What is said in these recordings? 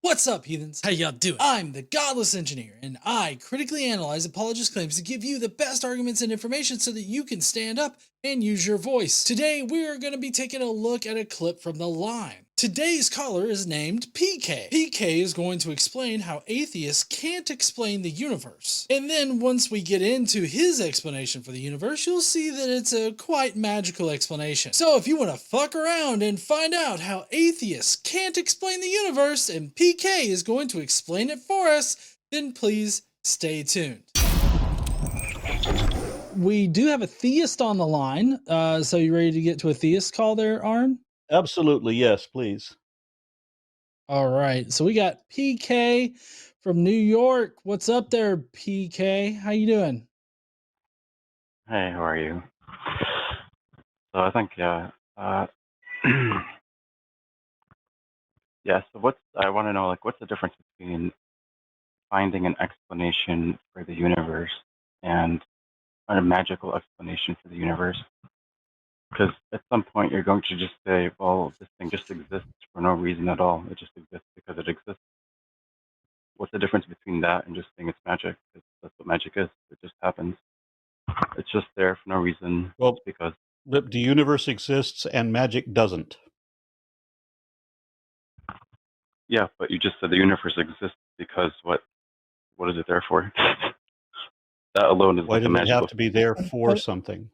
What's up, heathens? How y'all doing? I'm the Godless Engineer, and I critically analyze apologist claims to give you the best arguments and information so that you can stand up and use your voice. Today, we are going to be taking a look at a clip from The Line. Today's caller is named PK. PK is going to explain how atheists can't explain the universe. And then once we get into his explanation for the universe, you'll see that it's a quite magical explanation. So if you want to fuck around and find out how atheists can't explain the universe and PK is going to explain it for us, then please stay tuned. We do have a theist on the line. So you ready to get to a theist call there, Arn? Absolutely, yes, please. All right. So we got PK from New York. What's up there, PK? How you doing? Hey, how are you? So I think, yeah, yeah. So I want to know, like, what's the difference between finding an explanation for the universe and a magical explanation for the universe? Because at some point you're going to just say, well, this thing just exists for no reason at all. It just exists because it exists. What's the difference between that and just saying it's magic? 'Cause that's what magic is. It just happens. It's just there for no reason. Well, It's because the universe exists and magic doesn't. yeah, but you just said the universe exists because what is it there for? That alone is Why like a does it magical. have to be there for something?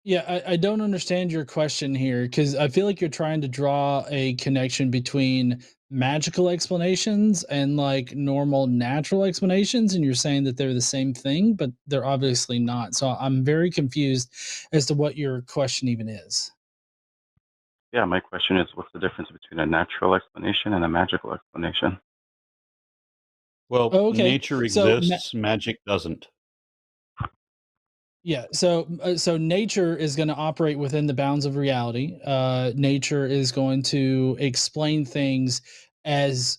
Yeah, I don't understand your question here because I feel like you're trying to draw a connection between magical explanations and like normal natural explanations, and you're saying that they're the same thing, but they're obviously not. So I'm very confused as to what your question even is. Yeah, my question is, what's the difference between a natural explanation and a magical explanation? Well, Oh, okay. nature exists, magic doesn't. Yeah, so nature is going to operate within the bounds of reality. Nature is going to explain things as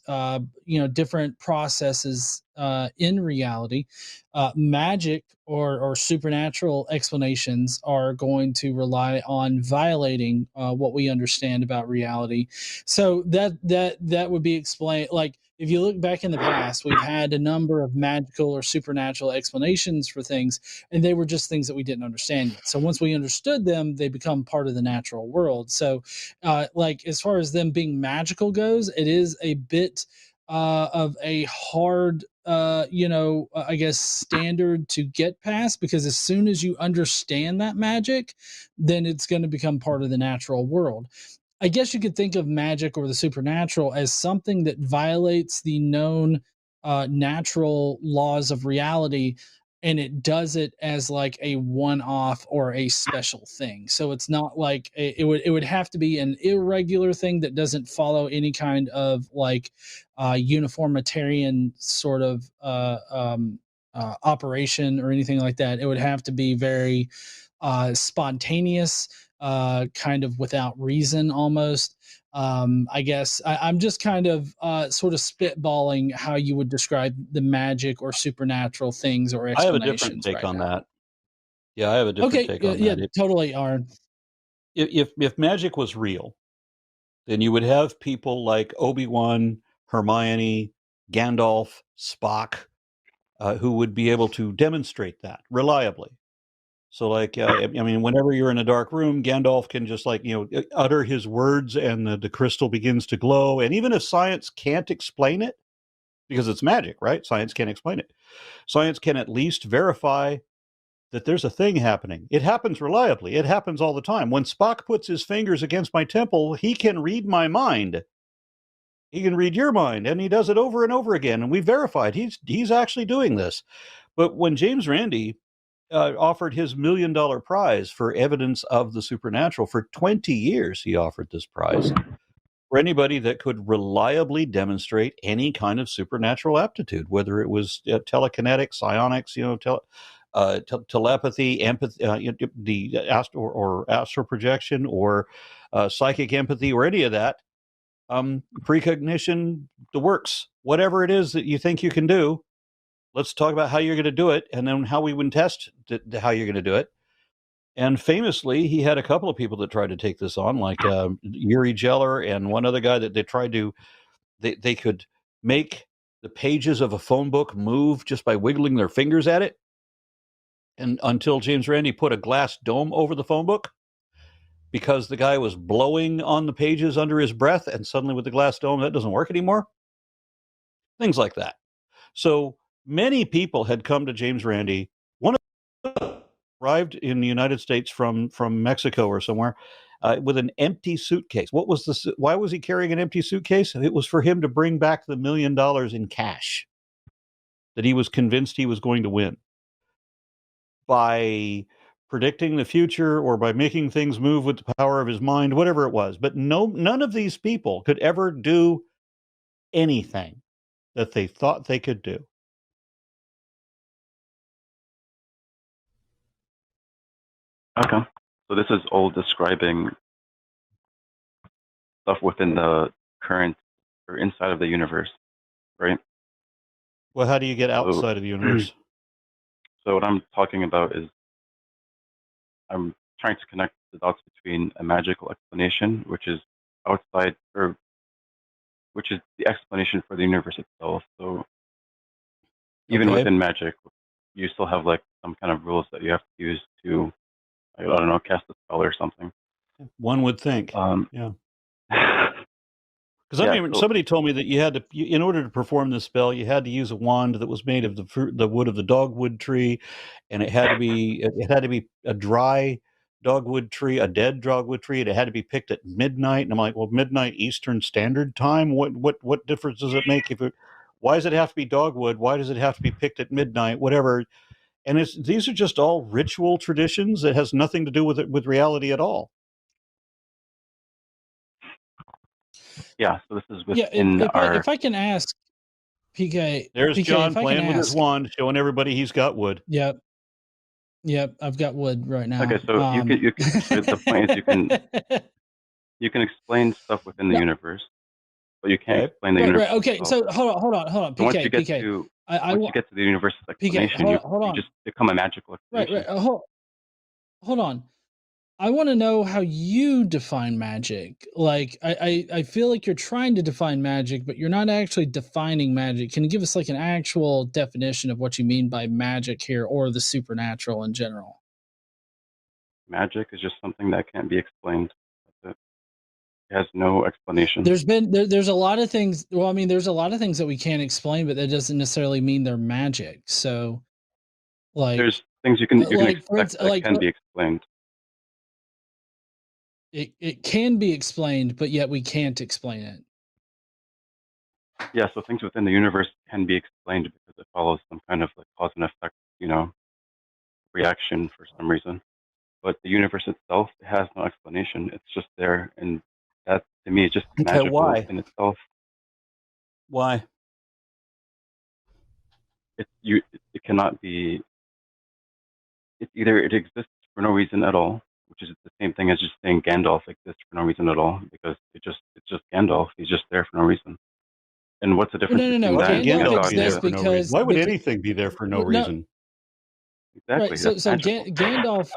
different processes in reality. Magic or supernatural explanations are going to rely on violating what we understand about reality. So that would be explained like. If you look back in the past, we've had a number of magical or supernatural explanations for things, and they were just things that we didn't understand yet. So once we understood them, they become part of the natural world. So, like as far as them being magical goes, it is a bit of a hard, I guess standard to get past because as soon as you understand that magic, then it's going to become part of the natural world. I guess you could think of magic or the supernatural as something that violates the known natural laws of reality, and it does it as like a one-off or a special thing. So it's not like it would have to be an irregular thing that doesn't follow any kind of like uniformitarian sort of operation or anything like that. It would have to be very spontaneous, kind of without reason almost. I guess I'm just kind of sort of spitballing how you would describe the magic or supernatural things or I have a different explanations take right on now. that. Yeah, I have a different Okay, take on yeah, that. totally, Aaron. If magic was real, then you would have people like Obi-Wan, Hermione, Gandalf, Spock, who would be able to demonstrate that reliably. So, like, I mean, whenever you're in a dark room, Gandalf can just utter his words, and the crystal begins to glow. And even if science can't explain it, because it's magic, right? Science can't explain it. Science can at least verify that there's a thing happening. It happens reliably. It happens all the time. When Spock puts his fingers against my temple, he can read my mind. He can read your mind, and he does it over and over again. And we verified he's actually doing this. But when James Randi offered his $1 million prize for evidence of the supernatural, for 20 years he offered this prize for anybody that could reliably demonstrate any kind of supernatural aptitude, whether it was telekinetic, psionics, telepathy, empathy, the astral projection, or psychic empathy, or any of that, precognition, the works, whatever it is that you think you can do. Let's talk about how you're going to do it, and then how we would test how you're going to do it. And famously, he had a couple of people that tried to take this on, like Uri Geller and one other guy that they tried to they could make the pages of a phone book move just by wiggling their fingers at it, and until James Randi put a glass dome over the phone book because the guy was blowing on the pages under his breath, and suddenly with the glass dome that doesn't work anymore. Things like that. So many people had come to James Randi. One of them arrived in the United States from Mexico or somewhere with an empty suitcase. What was this? Why was he carrying an empty suitcase? It was for him to bring back the $1 million in cash that he was convinced he was going to win by predicting the future or by making things move with the power of his mind, whatever it was. But none of these people could ever do anything that they thought they could do. Okay. So this is all describing stuff within the current or inside of the universe, right? Well, how do you get outside of the universe? So what I'm talking about is I'm trying to connect the dots between a magical explanation, which is outside, or which is the explanation for the universe itself. So even within magic, you still have like some kind of rules that you have to use to, I don't know, cast a spell or something. One would think. Yeah. Because Yeah, so somebody told me that you had to, in order to perform this spell, you had to use a wand that was made of the wood of the dogwood tree, and it had to be a dry dogwood tree, a dead dogwood tree, and it had to be picked at midnight. And I'm like, well, midnight Eastern Standard Time. What difference does it make why does it have to be dogwood? Why does it have to be picked at midnight? Whatever. And these are just all ritual traditions that has nothing to do with reality at all. yeah, so this is within if I can ask, PK. There's PK, John playing with his wand, showing everybody he's got wood. Yep, I've got wood right now. Okay, so you can. The point is you can explain stuff within the universe, but you can't explain the universe. Right. Okay, so hold on, PK. Once you get to the universe's explanation, PK, you just become a magical explanation. Right. Hold on. I want to know how you define magic. Like, I feel like you're trying to define magic, but you're not actually defining magic. Can you give us like an actual definition of what you mean by magic here, or the supernatural in general? Magic is just something that can't be explained. That's it. It has no explanation. There's a lot of things. Well, I mean, there's a lot of things that we can't explain, but that doesn't necessarily mean they're magic. So, like, there's things you can expect that can be explained. It can be explained, but yet we can't explain it. Yeah, so things within the universe can be explained because it follows some kind of like cause and effect, reaction for some reason. But the universe itself has no explanation. It's just there, and that to me is just magical in itself. Why? It cannot be. It's either it exists for no reason at all, which is the same thing as just saying Gandalf exists for no reason at all, because it's just Gandalf. He's just there for no reason. And what's the difference between that Why would and Gandalf be there exists for no reason? Why would anything be there for no reason? Exactly. Right. So Gandalf.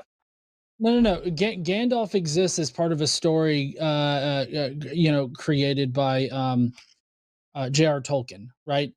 No. Gandalf exists as part of a story, created by J.R. Tolkien, right?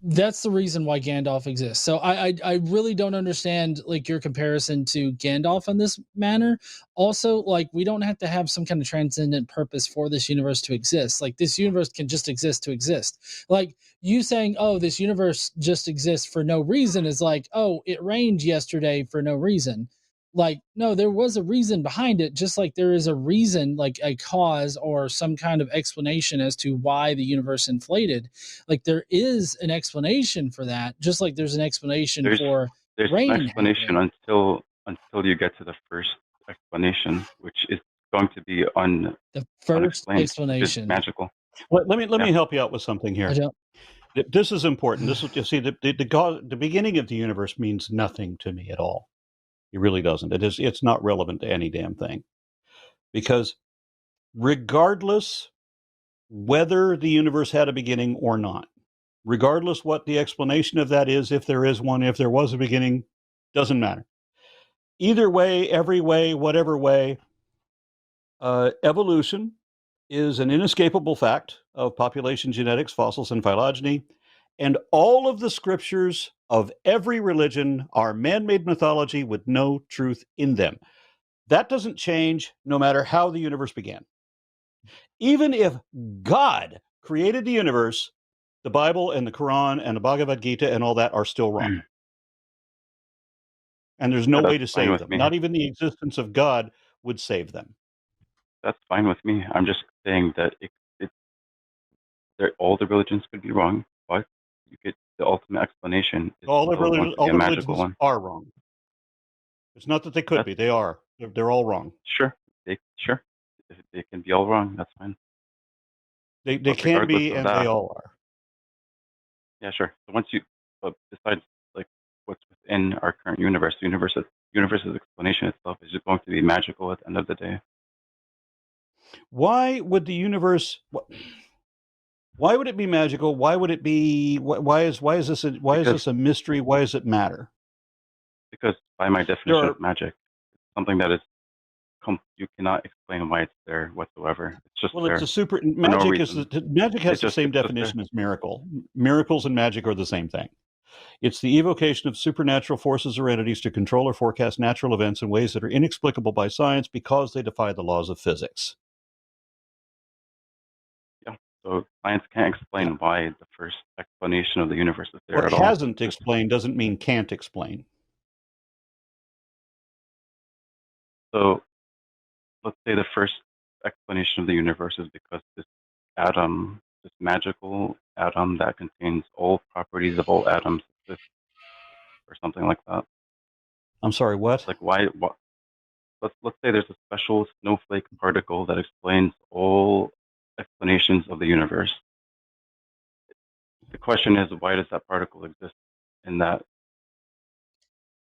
That's the reason why Gandalf exists. So I really don't understand like your comparison to Gandalf in this manner. Also, like, we don't have to have some kind of transcendent purpose for this universe to exist. Like, this universe can just exist to exist. Like, you saying, oh, this universe just exists for no reason is like, oh, it rained yesterday for no reason. Like, no, there was a reason behind it, just like there is a reason, like a cause or some kind of explanation as to why the universe inflated. Like, there is an explanation for that, just like there's an explanation for rain. There's an explanation until you get to the first explanation, which is going to be the first explanation. Magical. Well, let me help you out with something here. This is important. This is, you see, the beginning of the universe means nothing to me at all. It really doesn't. It's not relevant to any damn thing. Because regardless whether the universe had a beginning or not, regardless what the explanation of that is, if there is one, if there was a beginning, doesn't matter. Either way, every way, whatever way, evolution is an inescapable fact of population genetics, fossils, and phylogeny, and all of the scriptures of every religion are man-made mythology with no truth in them. That doesn't change no matter how the universe began. Even if God created the universe, the Bible and the Quran and the Bhagavad Gita and all that are still wrong. And there's no way to save them. Not even the existence of God would save them. That's fine with me. I'm just saying that all the religions could be wrong, but you get the ultimate explanation. All the religions are wrong. It's not that they could be; they are. They're all wrong. Sure. If they can be all wrong, that's fine. They can be, and they all are. Yeah, sure. So besides like what's within our current universe, the universe's explanation itself is just going to be magical at the end of the day. Why would the universe? Why would it be magical? Why would it be? Why is this a mystery? Why does it matter? Because by my definition of magic, it's something that is you cannot explain why it's there whatsoever. It's just it's a super magic magic has the same definition as miracle. Miracles and magic are the same thing. It's the evocation of supernatural forces or entities to control or forecast natural events in ways that are inexplicable by science because they defy the laws of physics. Yeah. So science can't explain why the first explanation of the universe is there at all. Hasn't explained doesn't mean can't explain. So let's say the first explanation of the universe is because this atom, this magical atom that contains all properties of all atoms exists, or something like that. I'm sorry, what? Like why? Let's say there's a special snowflake particle that explains all explanations of the universe. The question is, why does that particle exist in that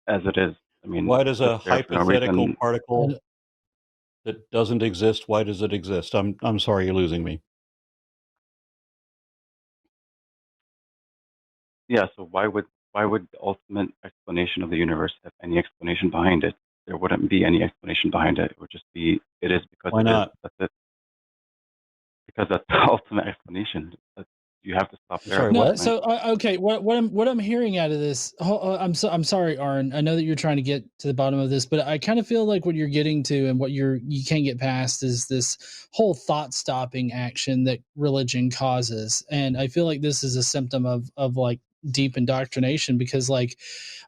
as it is? I mean, why does a hypothetical particle that doesn't exist, why does it exist? I'm sorry, you're losing me. Yeah, so why would the ultimate explanation of the universe have any explanation behind it? There wouldn't be any explanation behind it. It would just be, it is because why not? That's it. Because that's the ultimate explanation. You have to stop there. Sorry, what? So okay, what I'm hearing out of this, I'm sorry, Aaron. I know that you're trying to get to the bottom of this, but I kind of feel like what you're getting to and what you can't get past is this whole thought stopping action that religion causes, and I feel like this is a symptom of like deep indoctrination because, like,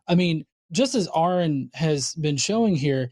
I mean, just as Aaron has been showing here,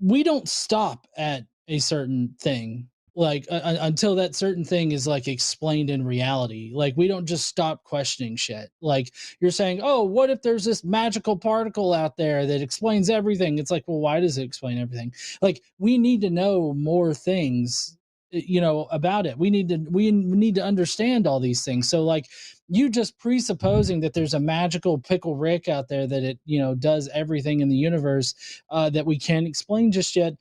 we don't stop at a certain thing like until that certain thing is like explained in reality. Like we don't just stop questioning shit. Like you're saying, oh, what if there's this magical particle out there that explains everything? It's like, well, why does it explain everything? Like we need to know more things, you know, about it. We need to understand all these things. So like you just presupposing that there's a magical pickle Rick out there that it, you know, does everything in the universe that we can't explain just yet.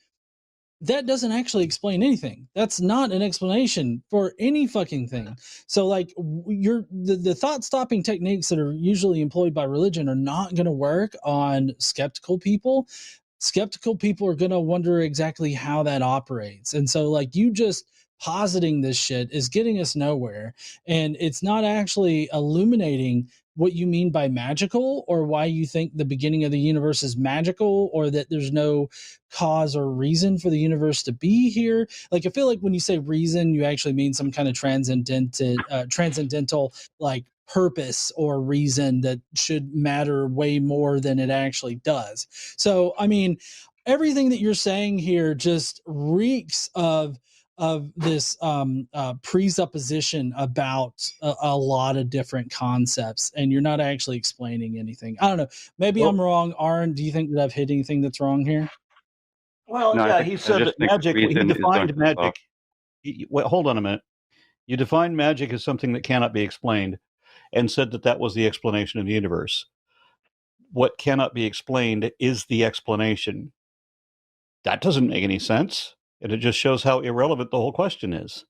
That doesn't actually explain anything. That's not an explanation for any fucking thing. So like the thought stopping techniques that are usually employed by religion are not going to work on skeptical people. Skeptical people are going to wonder exactly how that operates. And so like you just positing this shit is getting us nowhere, and it's not actually illuminating what you mean by magical or why you think the beginning of the universe is magical or that there's no cause or reason for the universe to be here. Like I feel like when you say reason, you actually mean some kind of transcendental like purpose or reason that should matter way more than it actually does. So I mean, everything that you're saying here just reeks of this presupposition about a lot of different concepts, and you're not actually explaining anything. I don't know. Maybe I'm wrong. Aaron, do you think that I've hit anything that's wrong here? Well, no, yeah, he said that magic. He defined magic. Wait, hold on a minute. You defined magic as something that cannot be explained, and said that that was the explanation of the universe. What cannot be explained is the explanation. That doesn't make any sense. And it just shows how irrelevant the whole question is.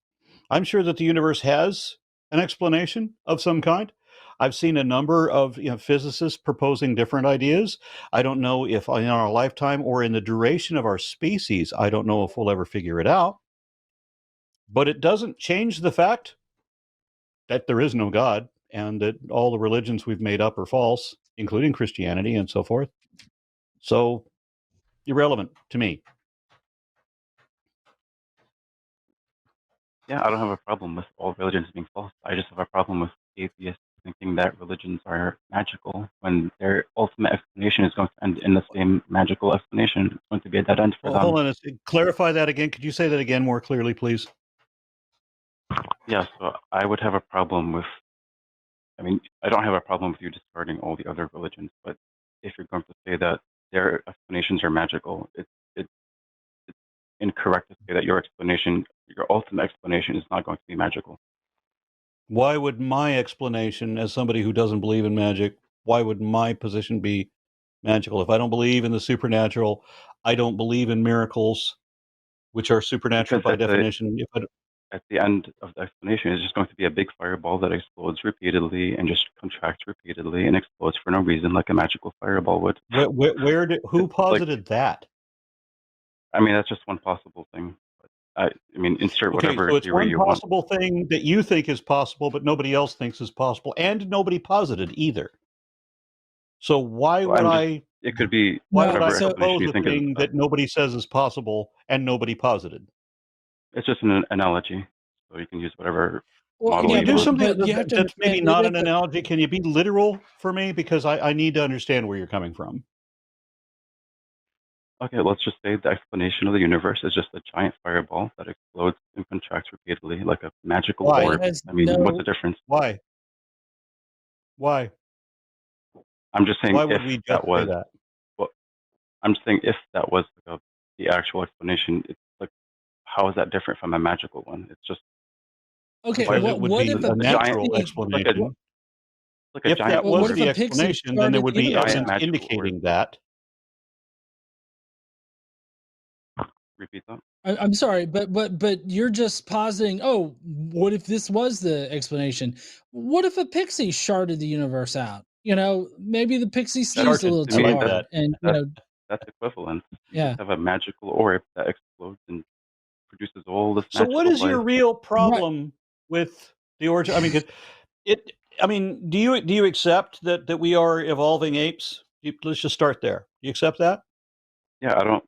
I'm sure that the universe has an explanation of some kind. I've seen a number of physicists proposing different ideas. I don't know if in our lifetime or in the duration of our species, I don't know if we'll ever figure it out. But it doesn't change the fact that there is no God and that all the religions we've made up are false, including Christianity and so forth. So, irrelevant to me. Yeah, I don't have a problem with all religions being false. I just have a problem with atheists thinking that religions are magical when their ultimate explanation is going to end in the same magical explanation. It's going to be a dead end for Well, them. hold on. Clarify that again. Could you say that again more clearly, please? Yeah, so I would have a problem with, I mean, I don't have a problem with you discarding all the other religions, but if you're going to say that their explanations are magical, it's incorrect to say that your explanation, your ultimate explanation, is not going to be magical. Why would my explanation, as somebody who doesn't believe in magic, why would my position be magical? If I don't believe in the supernatural, I don't believe in miracles, which are supernatural Because by definition. at the end of the explanation, it's just going to be a big fireball that explodes repeatedly and just contracts repeatedly and explodes for no reason, like a magical fireball would. Who posited that? I mean, that's just one possible thing. I mean, insert whatever so it's theory one you want. possible thing that you think is possible, but nobody else thinks is possible, and nobody posited either. So why would It could be why whatever would I explanation propose you a think is. thing that nobody says is possible and nobody posited? It's just an analogy, so you can use whatever Well, model Can you yeah, you do want. something but you have to that's maybe understand not it an is analogy? Can you be literal for me? Because I need to understand where you're coming from. Okay, let's just say the explanation of the universe is just a giant fireball that explodes and contracts repeatedly like a magical Why? orb. has I mean, what's the no. difference? Why? Why? I'm just saying Why if would we just that say was, that? well, I'm just saying if that was like the actual explanation, it's like, how is that different from a magical one? It's just Okay, Because it would what be if a a giant, natural pixie? it's explanation. like a If giant that What was if orb, a the pixie explanation, then there started would a be universe giant evidence out? magical orb. indicating that. Repeat that. I'm sorry, but you're just positing. Oh, what if this was the explanation? What if a pixie sharded the universe out? You know, maybe the pixie sneezed a Sharted. little To I too me, like hard, that. and that's that's equivalent. You just yeah, have a magical orb that explodes and produces all this So, what magical is your light. real right. problem with the origin? I mean, 'cause it. I mean, do you accept that we are evolving apes? Let's just start there. Do you accept that? Yeah, I don't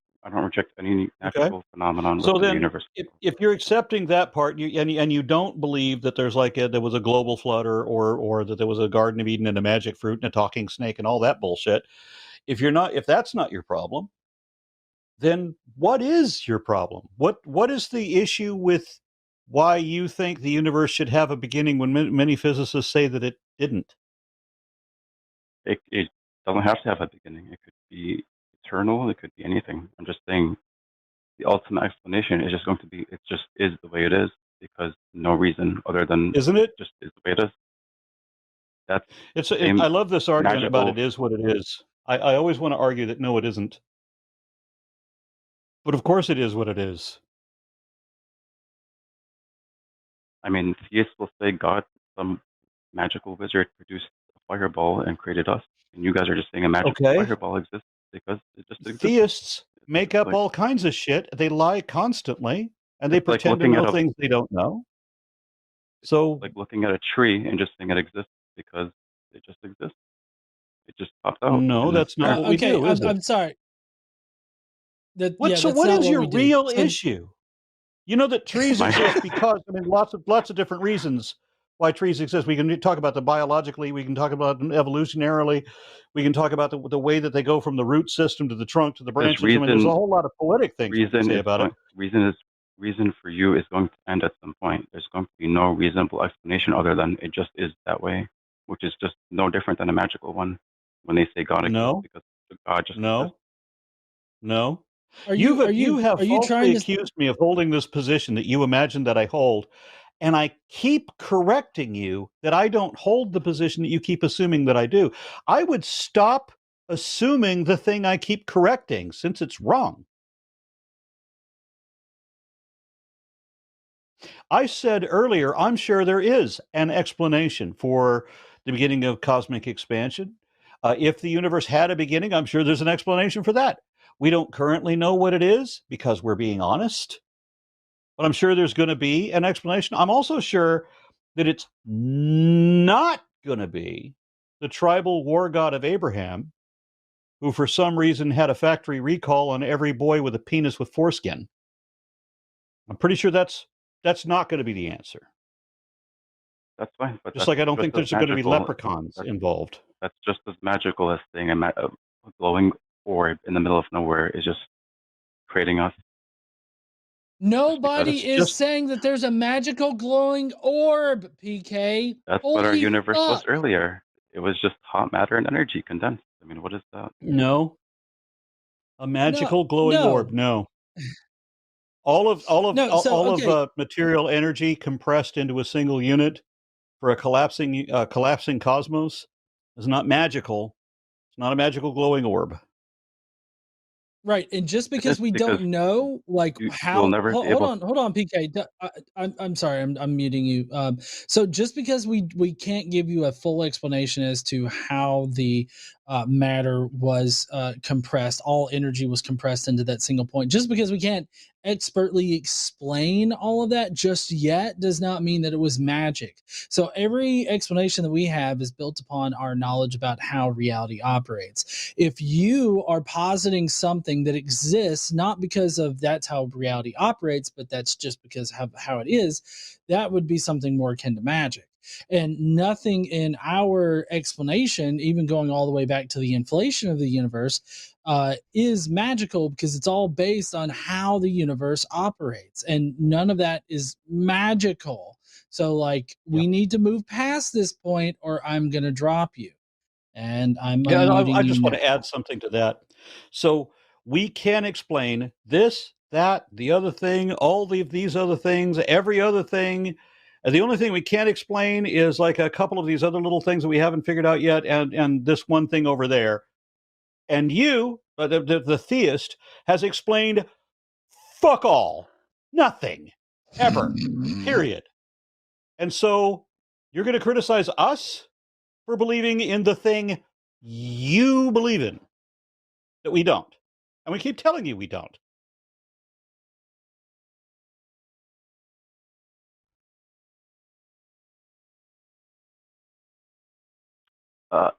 reject any Okay. natural phenomenon So within the then, universe. if you're accepting that part, and you don't believe that there's like there was a global flood or that there was a Garden of Eden and a magic fruit and a talking snake and all that bullshit, if that's not your problem, then what is your problem? What is the issue with why you think the universe should have a beginning when many physicists say that it didn't? It doesn't have to have a beginning. It could be eternal. It could be anything. I'm just saying the ultimate explanation is just going to be it just is the way it is because no reason other than Isn't it? just is the way it is. That's the same I love this argument about it magical. is what it is. I always want to argue that no, it isn't. But of course it is what it is. I mean, theists will say God, some magical wizard, produced a fireball and created us, and you guys are just saying a magical Okay. fireball exists because it just exists. Theists make It's up like all kinds of shit. They lie constantly and they it's like pretend to looking at know a things they don't know. So like looking at a tree and just saying it exists because it just exists. It just pops out no, and it's that's not there. what we Okay, do, is it? I'm sorry. So That's what not is what your we do. real So issue? You know that trees My exist because I mean lots of different reasons why trees exist. We can talk about the biologically, we can talk about them evolutionarily, we can talk about the way that they go from the root system to the trunk to the because branches. I mean, there's a whole lot of poetic things we can reason say is about it. going reason for you is going to end at some point. There's going to be no reasonable explanation other than it just is that way, which is just no different than a magical one when they say God exists No, because God just exists. no, no. are you You have are you falsely trying to? accused me of holding this position that you imagine that I hold, and I keep correcting you that I don't hold the position that you keep assuming that I do. I would stop assuming the thing I keep correcting since it's wrong. I said earlier, I'm sure there is an explanation for the beginning of cosmic expansion. If the universe had a beginning, I'm sure there's an explanation for that. We don't currently know what it is because we're being honest. but I'm sure there's going to be an explanation. I'm also sure that it's not going to be the tribal war god of Abraham, who for some reason had a factory recall on every boy with a penis with foreskin. I'm pretty sure that's not going to be the answer. That's fine, but Just that's like I don't just think as there's going to be magical. leprechauns involved. That's just as magical as seeing a glowing orb in the middle of nowhere is just creating us. Nobody It's is just saying that there's a magical glowing orb, PK. That's what our Holy universe was fuck. earlier. It was just hot matter and energy condensed. I mean, what is that? no a magical glowing orb. No. No, all So okay. of material energy compressed into a single unit for a collapsing cosmos is not magical. It's not a magical glowing orb. Right, and just It is because we because don't know, like, you'll how never be hold able. on, PK. I'm sorry, I'm muting you. So just because we can't give you a full explanation as to how the matter was compressed, all energy was compressed into that single point. Just because we can't expertly explain all of that just yet does not mean that it was magic. So every explanation that we have is built upon our knowledge about how reality operates. If you are positing something that exists not because of that's how reality operates, but that's just because of how it is, that would be something more akin to magic. And nothing in our explanation, even going all the way back to the inflation of the universe, is magical because it's all based on how the universe operates, and none of that is magical. So, like, we need to move past this point, or I'm going to drop you. And I'm Yeah, unmuting I you just want now. to add something to that. So we can explain this, that, the other thing, these other things, every other thing. And the only thing we can't explain is like a couple of these other little things that we haven't figured out yet, and this one thing over there. And you, the theist, has explained fuck all, nothing, ever, period. And so you're going to criticize us for believing in the thing you believe in that we don't. And we keep telling you we don't.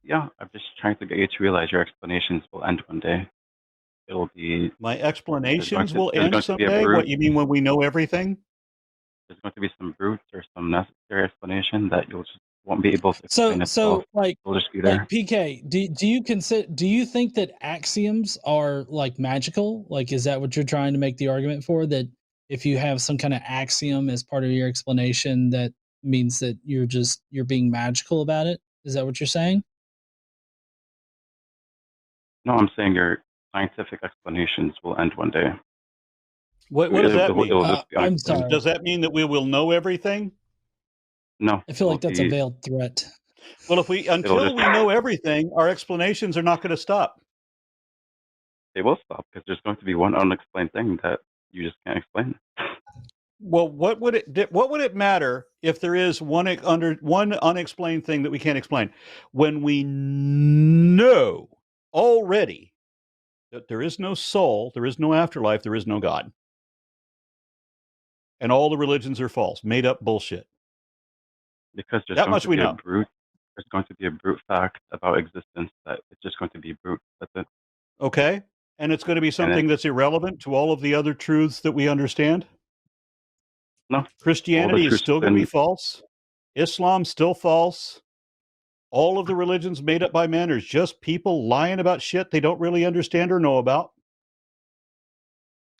Yeah, I'm just trying to get you to realize your explanations will end one day. It'll be My explanations will end there's going to be a someday. brute. What you mean when we know everything? There's going to be some brute or some necessary explanation that you'll just won't be able to explain itself. Like, It'll just be there. PK, do you think that axioms are like magical? Like, is that what you're trying to make the argument for? That if you have some kind of axiom as part of your explanation, that means that you're being magical about it? Is that what you're saying? No, I'm saying your scientific explanations will end one day. What does that mean? It'll just be I'm unexplained. sorry. Does that mean that we will know everything? No. I feel like that's a veiled threat. Well, until we know everything, our explanations are not going to stop. They will stop because there's going to be one unexplained thing that you just can't explain. Well, what would it matter if there is one unexplained thing that we can't explain when we know already that there is no soul, there is no afterlife, there is no God, and all the religions are false, made up bullshit? Because there's That going much to we be know. a brute. There's going to be a brute fact about existence that it's just going to be brute. That's it. Okay, and it's going to be something that's irrelevant to all of the other truths that we understand. No, Christianity is still going to be false. Islam's still false. All of the religions made up by men are just people lying about shit they don't really understand or know about.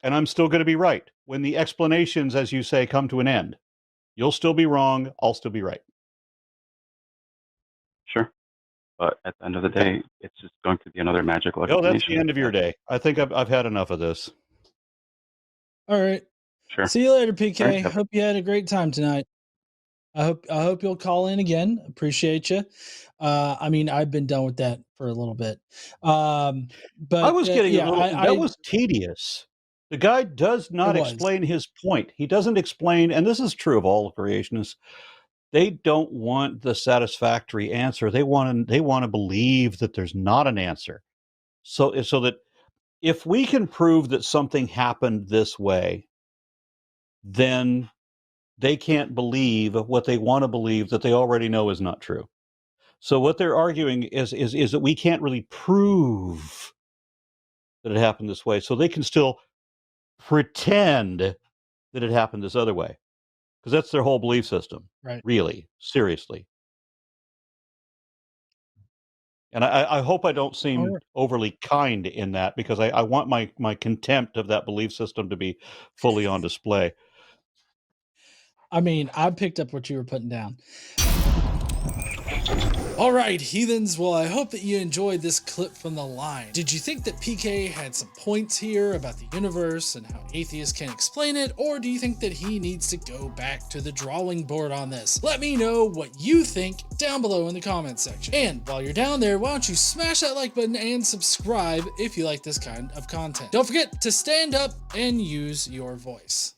And I'm still going to be right. When the explanations, as you say, come to an end, you'll still be wrong. I'll still be right. Sure. But at the end of the day, it's just going to be another magical explanation. Oh, that's the end of your day. I think I've had enough of this. All right. Sure. See you later, PK. Right. Hope you had a great time tonight. I hope you'll call in again. Appreciate you. I mean, I've been done with that for a little bit. But I was getting that was tedious. The guy does not explain his point. He doesn't explain, and this is true of all creationists. They don't want the satisfactory answer. They want to believe that there's not an answer. So that if we can prove that something happened this way, then they can't believe what they want to believe that they already know is not true. So what they're arguing is that we can't really prove that it happened this way, so they can still pretend that it happened this other way, because that's their whole belief system. Right. Really, seriously. And I hope I don't seem overly kind in that, because I want my contempt of that belief system to be fully on display. I mean, I picked up what you were putting down. All right, heathens. Well, I hope that you enjoyed this clip from the line. Did you think that PK had some points here about the universe and how atheists can't explain it, or do you think that he needs to go back to the drawing board on this? Let me know what you think down below in the comments section. And while you're down there, why don't you smash that like button and subscribe if you like this kind of content. Don't forget to stand up and use your voice.